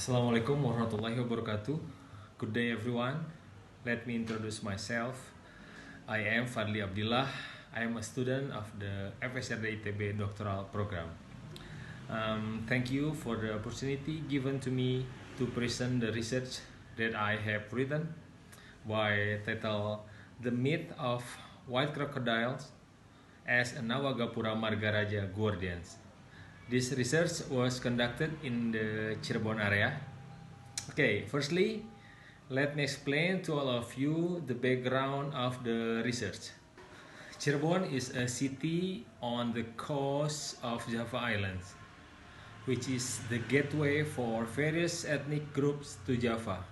Assalamualaikum warahmatullahi wabarakatuh. Good day everyone. Let me introduce myself. I am Fadli Abdillah. I am a student of the FSRD ITB doctoral program. Thank you for the opportunity given to me to present the research that I have written by title The Myth of White Crocodiles as a Nawagapura Margaraja Guardians. This research was conducted in the Cirebon area. Okay, firstly, let me explain to all of you the background of the research. Cirebon is a city on the coast of Java Islands, which is the gateway for various ethnic groups to Java.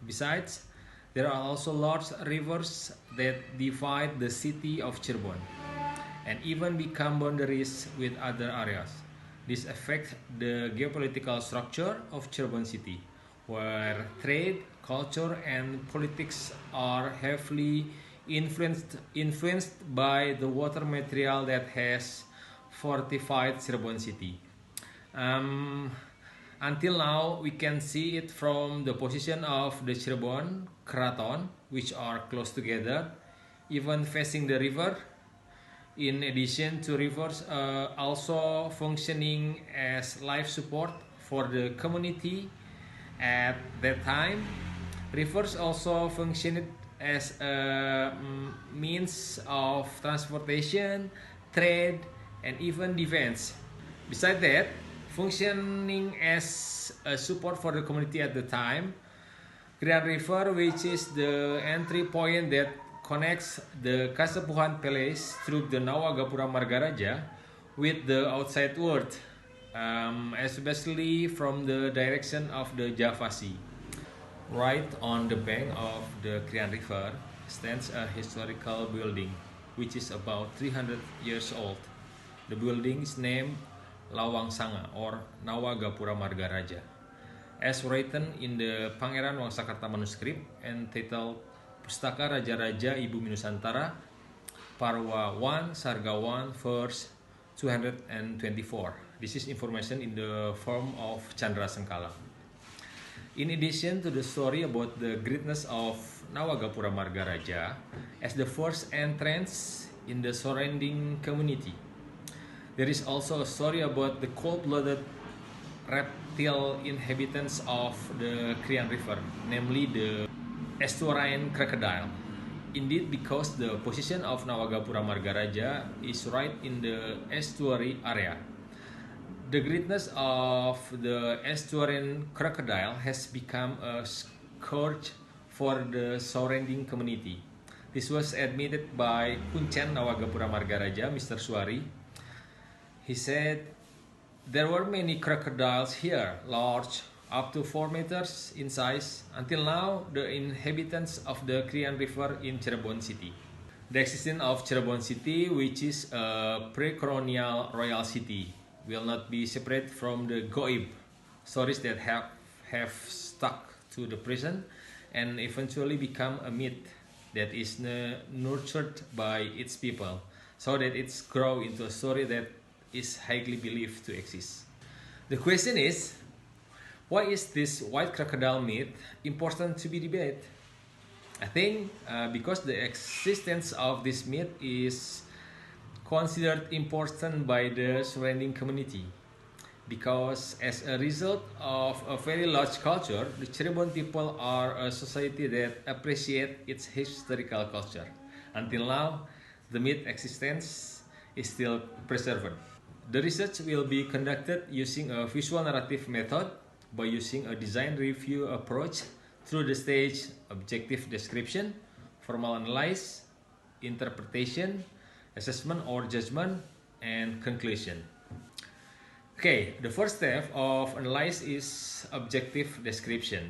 Besides, there are also large rivers that divide the city of Cirebon and even become boundaries with other areas. This affects the geopolitical structure of Cirebon city, where trade, culture, and politics are heavily influenced by the water material that has fortified Cirebon city. Um, until now, we can see it from the position of the Cirebon, Keraton, which are close together, even facing the river. In addition to rivers also functioning as life support for the community at that time, rivers also functioned as a means of transportation, trade, and even defense. Besides that, functioning as a support for the community at the time, Grand River, which is the entry point that connects the Kasepuhan Palace through the Nawagapura Margaraja with the outside world, especially from the direction of the Java Sea. Right on the bank of the Krian River stands a historical building which is about 300 years old. The building is named Lawang Sanga or Nawagapura Margaraja, as written in the Pangeran Wangsakerta manuscript entitled Pustaka Raja-Raja Ibu Minusantara, Parwa 1, Sarga 1, verse 224. This is information in the form of Chandra Sengkala. In addition to the story about the greatness of Nawagapura Margaraja as the first entrance in the surrounding community, there is also a story about the cold-blooded reptile inhabitants of the Krian River, namely the estuarine crocodile. Indeed, because the position of Nawagapura Margaraja is right in the estuary area, the greatness of the estuarine crocodile has become a scourge for the surrounding community. This was admitted by Kuncen Nawagapura Margaraja, Mr. Suari. He said, "There were many crocodiles here, large, up to 4 meters in size. Until now, the inhabitants of the Krian River in Cirebon city. The existence of Cirebon city, which is a pre-colonial royal city, will not be separate from the Goib, stories that have stuck to the present and eventually become a myth that is nurtured by its people, so that it's grow into a story that is highly believed to exist." The question is, why is this white crocodile myth important to be debated? I think because the existence of this myth is considered important by the surrounding community. Because as a result of a very large culture, the Cirebon people are a society that appreciate its historical culture. Until now, the myth existence is still preserved. The research will be conducted using a visual narrative method by using a design review approach through the stage objective description, formal analysis, interpretation, assessment or judgment, and conclusion. Okay, the first step of analysis is objective description.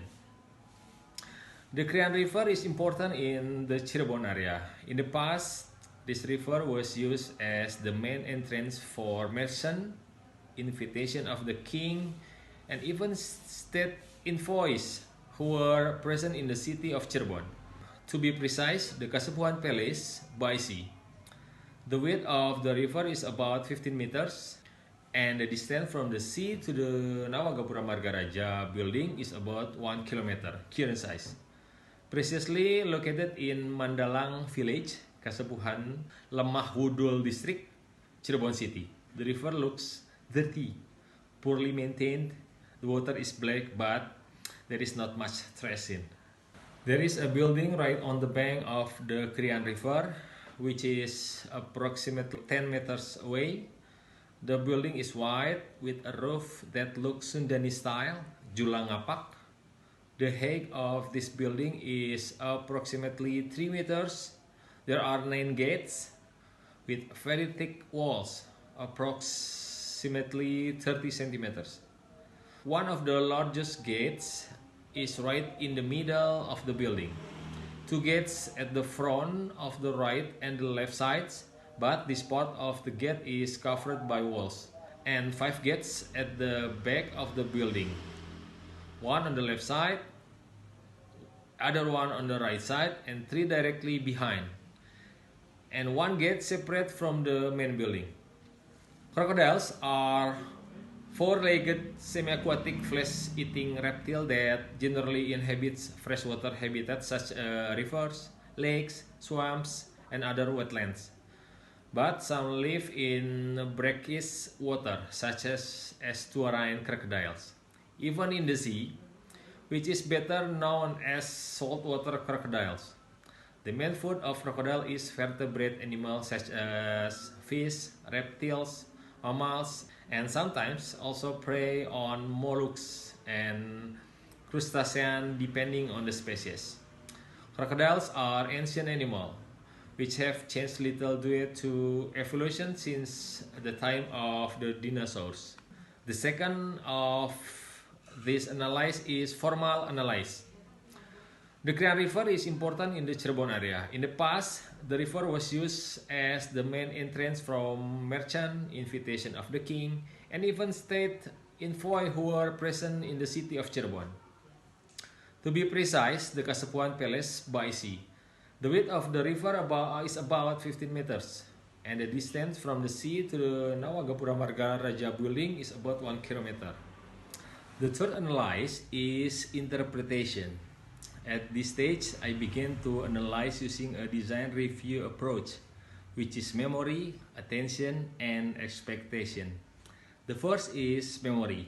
The Krian River is important in the Cirebon area. In the past, this river was used as the main entrance for merchant, invitation of the king, and even state envoys who were present in the city of Cirebon. To be precise, the Kasepuhan Palace by sea. The width of the river is about 15 meters. and the distance from the sea to the Nawagapura Margaraja building is about 1 kilometer, current size. Previously located in Mandalang Village, Kasepuhan, Lemah Wudul District, Cirebon City. The river looks dirty, poorly maintained. The water is black, but there is not much trash in. There is a building right on the bank of the Krian River, which is approximately 10 meters away. The building is white with a roof that looks Sundani style, Julang Ngapak. The height of this building is approximately 3 meters. There are 9 gates with very thick walls, approximately 30 centimeters. One of the largest gates is right in the middle of the building. 2 gates at the front of the right and the left sides, but this part of the gate is covered by walls, and 5 gates at the back of the building. 1 on the left side, other 1 on the right side, and 3 directly behind, and 1 gate separate from the main building. Crocodiles are 4-legged semi-aquatic flesh-eating reptile that generally inhabits freshwater habitats such as rivers, lakes, swamps, and other wetlands. But some live in brackish water, such as estuarine crocodiles. Even in the sea, which is better known as saltwater crocodiles. The main food of crocodile is vertebrate animals such as fish, reptiles, mammals, and sometimes also prey on mollusks and crustaceans depending on the species. Crocodiles are ancient animals which have changed little due to evolution since the time of the dinosaurs. The second of this analysis is formal analysis. The Krian River is important in the Cirebon area. In the past, the river was used as the main entrance from merchant, invitation of the king, and even state envoy who were present in the city of Cirebon. To be precise, the Kasepuhan Palace by sea. The width of the river is about 15 meters, and the distance from the sea to the Nawagapura Margaraja building is about 1 kilometer. The third analysis is interpretation. At this stage, I began to analyze using a design review approach, which is memory, attention, and expectation. The first is memory.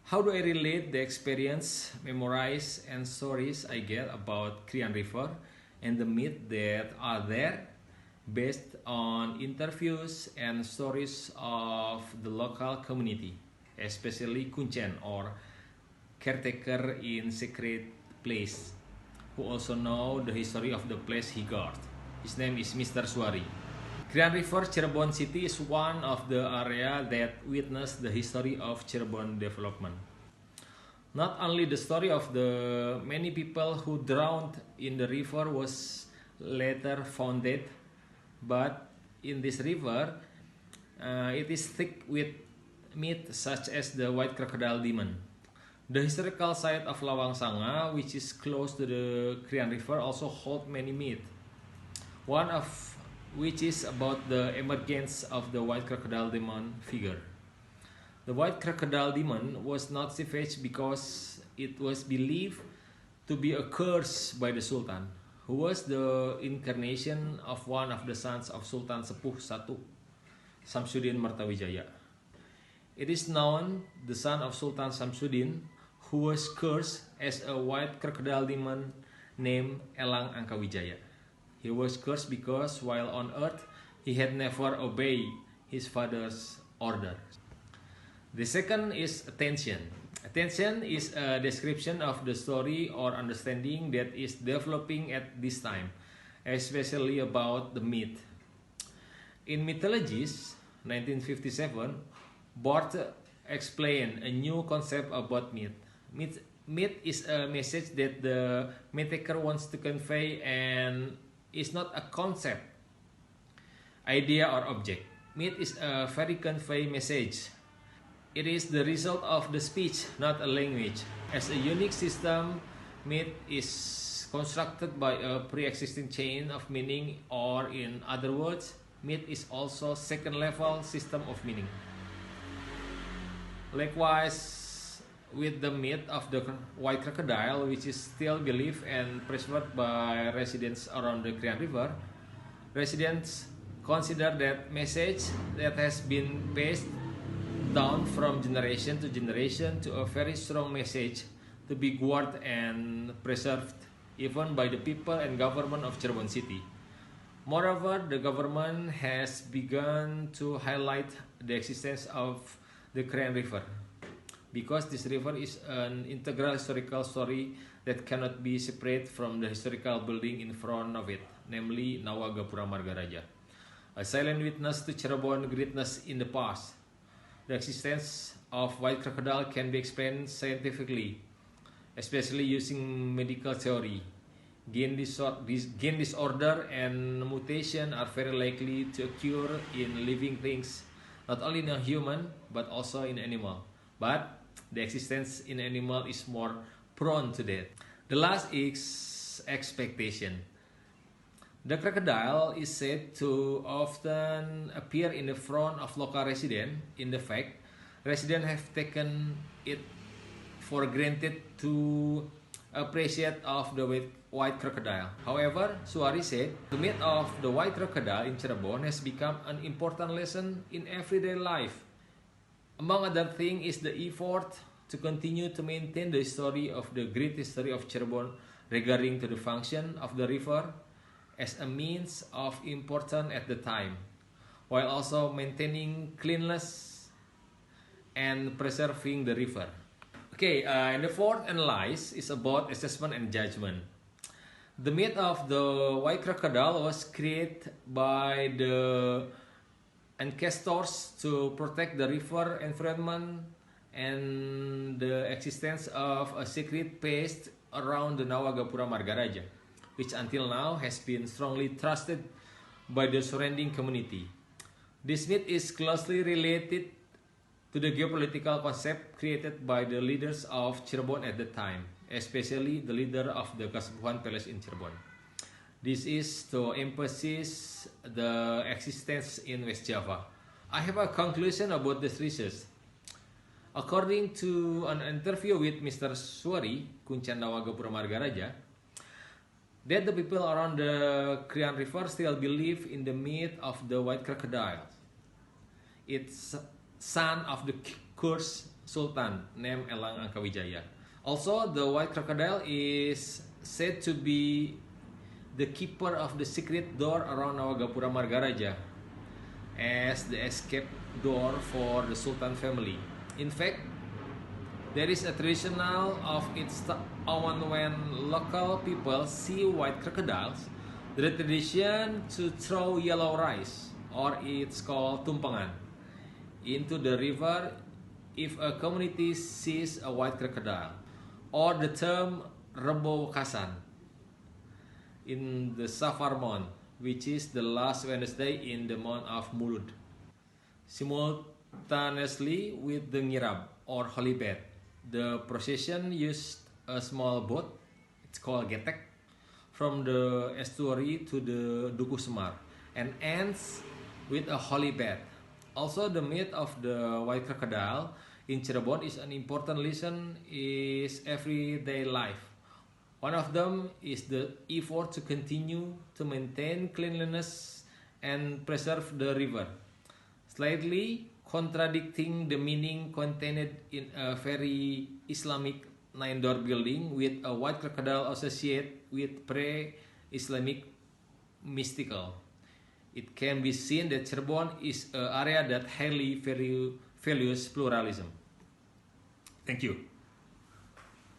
How do I relate the experience, memorize, and stories I get about Krian River and the myths that are there based on interviews and stories of the local community, especially Kuncen or caretaker in secret place, who also know the history of the place he guard. His name is Mr. Suari. Krian River, Cirebon City is one of the area that witnessed the history of Cirebon development. Not only the story of the many people who drowned in the river was later founded, but in this river, it is thick with myths such as the white crocodile demon. The historical site of Lawang Sanga, which is close to the Krian River, also holds many myths. One of which is about the emergence of the white crocodile demon figure. The white crocodile demon was not savage because it was believed to be a curse by the Sultan, who was the incarnation of one of the sons of Sultan Sepuh I, Samsudin Martawijaya. It is known the son of Sultan Samsudin, who was cursed as a white crocodile demon named Elang Angkawijaya. He was cursed because while on earth he had never obeyed his father's order. The second is attention. Attention is a description of the story or understanding that is developing at this time, especially about the myth. In Mythologies, 1957, Barth explained a new concept about myth. Myth is a message that the mythicker wants to convey and is not a concept, idea, or object. Myth is a very convey message. It is the result of the speech, not a language. As a unique system, myth is constructed by a pre-existing chain of meaning, or in other words, myth is also second-level system of meaning. Likewise, with the myth of the white crocodile, which is still believed and preserved by residents around the Krian River, residents consider that message that has been passed down from generation to generation to a very strong message to be guarded and preserved even by the people and government of Cirebon City. Moreover, the government has begun to highlight the existence of the Krian River because this river is an integral historical story that cannot be separated from the historical building in front of it, namely Nawagapura Margaraja, a silent witness to Cirebon greatness in the past. The existence of white crocodile can be explained scientifically, especially using medical theory. Gene disorder and mutation are very likely to occur in living things, not only in a human but also in animal. But the existence in animal is more prone to that. The last is expectation. The crocodile is said to often appear in the front of local residents. In the fact, residents have taken it for granted to appreciate of the white crocodile. However, Suari said, the myth of the white crocodile in Cirebon has become an important lesson in everyday life. Among other things is the effort to continue to maintain the story of the great history of Cirebon regarding to the function of the river as a means of importance at the time, while also maintaining cleanliness and preserving the river. Okay, and the fourth analysis is about assessment and judgment. The myth of the white crocodile was created by the ancestors to protect the river environment and the existence of a secret paste around the Nawagapura Margaraja, which until now has been strongly trusted by the surrounding community. This myth is closely related to the geopolitical concept created by the leaders of Cirebon at the time, especially the leader of the Kasepuhan Palace in Cirebon. This is to emphasize the existence in West Java. I have a conclusion about this research. According to an interview with Mr. Suari, Kuncen Nawagapura Margaraja, that the people around the Krian River still believe in the myth of the white crocodile. It's son of the cursed sultan named Elang Angkawijaya. Also, the white crocodile is said to be the keeper of the secret door around Nawagapura Margaraja as the escape door for the sultan family. In fact, there is a traditional of its own when local people see white crocodiles, the tradition to throw yellow rice, or it's called tumpangan, into the river if a community sees a white crocodile, or the term Rebo Kasan in the Safar month, which is the last Wednesday in the month of Mulud, simultaneously with the Ngirab or Holy Bed. The procession used a small boat, it's called getek, from the estuary to the Dukuh Semar and ends with a holy bed. Also, the myth of the white crocodile in Cirebon is an important lesson in everyday life. One of them is the effort to continue to maintain cleanliness and preserve the river, slightly contradicting the meaning contained in a very Islamic 9-door building with a white crocodile associated with pre-Islamic mystical. It can be seen that Cirebon is an area that highly values pluralism. Thank you.